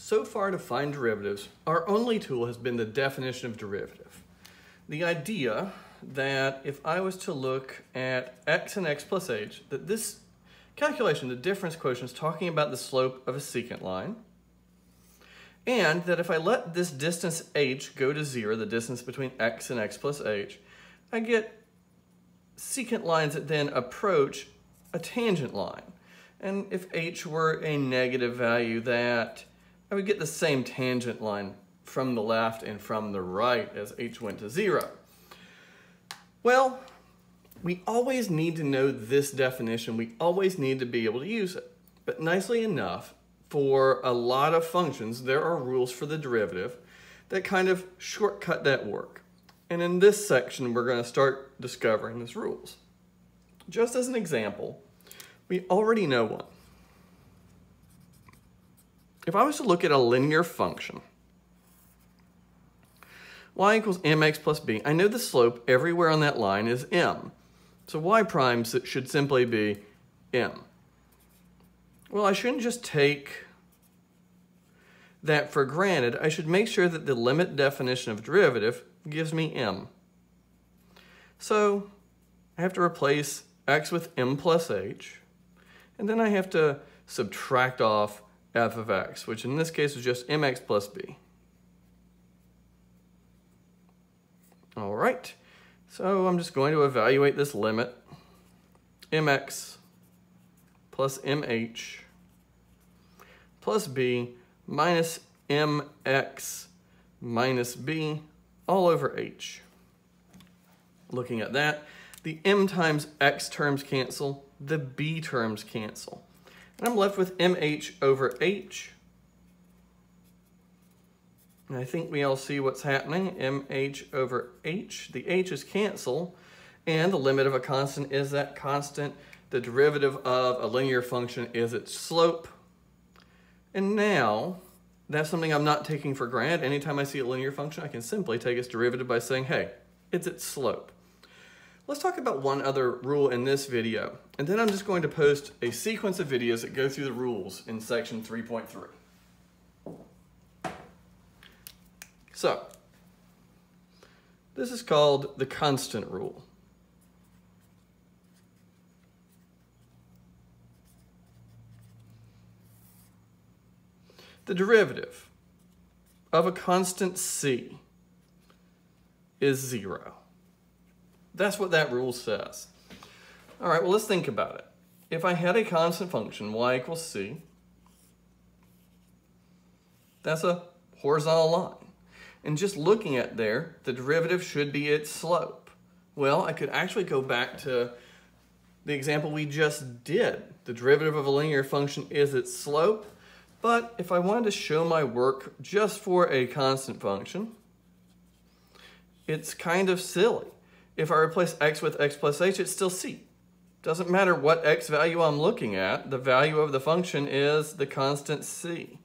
So far to find derivatives, our only tool has been the definition of derivative. The idea that if I was to look at x and x plus h, that this calculation, the difference quotient, is talking about the slope of a secant line, and that if I let this distance h go to 0, the distance between x and x plus h, I get secant lines that then approach a tangent line. And if h were a negative value, that I would get the same tangent line from the left and from the right as h went to 0. Well, we always need to know this definition. We always need to be able to use it. But nicely enough, for a lot of functions, there are rules for the derivative that kind of shortcut that work. And in this section, we're going to start discovering these rules. Just as an example, we already know one. If I was to look at a linear function, y equals mx plus b, I know the slope everywhere on that line is m. So y prime should simply be m. Well, I shouldn't just take that for granted. I should make sure that the limit definition of derivative gives me m. So I have to replace x with m plus h, and then I have to subtract off f of x, which in this case is just mx plus b. All right, so I'm just going to evaluate this limit, mx plus mh plus b minus mx minus b all over h. Looking at that, the m times x terms cancel, the b terms cancel. And I'm left with mh over h. And I think we all see what's happening. mh over h, the h's cancel, and the limit of a constant is that constant. The derivative of a linear function is its slope. And now, that's something I'm not taking for granted. Anytime I see a linear function, I can simply take its derivative by saying, hey, it's its slope. Let's talk about one other rule in this video, and then I'm just going to post a sequence of videos that go through the rules in section 3.3. So, this is called the constant rule. The derivative of a constant c is 0. That's what that rule says. All right, well, let's think about it. If I had a constant function, y equals c, that's a horizontal line. And just looking at there, the derivative should be its slope. Well, I could actually go back to the example we just did. The derivative of a linear function is its slope. But if I wanted to show my work just for a constant function, it's kind of silly. If I replace x with x plus h, it's still c. Doesn't matter what x value I'm looking at, the value of the function is the constant c.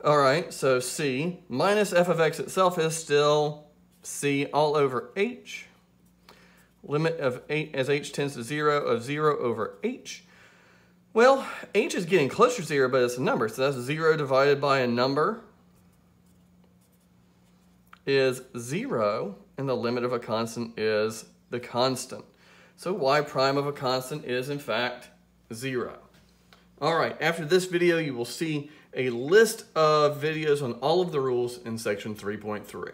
All right, so c minus f of x itself is still c all over h. Limit of 8 as h tends to 0 of 0 over h. Well, h is getting closer to 0, but it's a number, so that's 0 divided by a number is 0, and the limit of a constant is the constant. So y prime of a constant is, in fact, 0. All right, after this video, you will see a list of videos on all of the rules in section 3.3.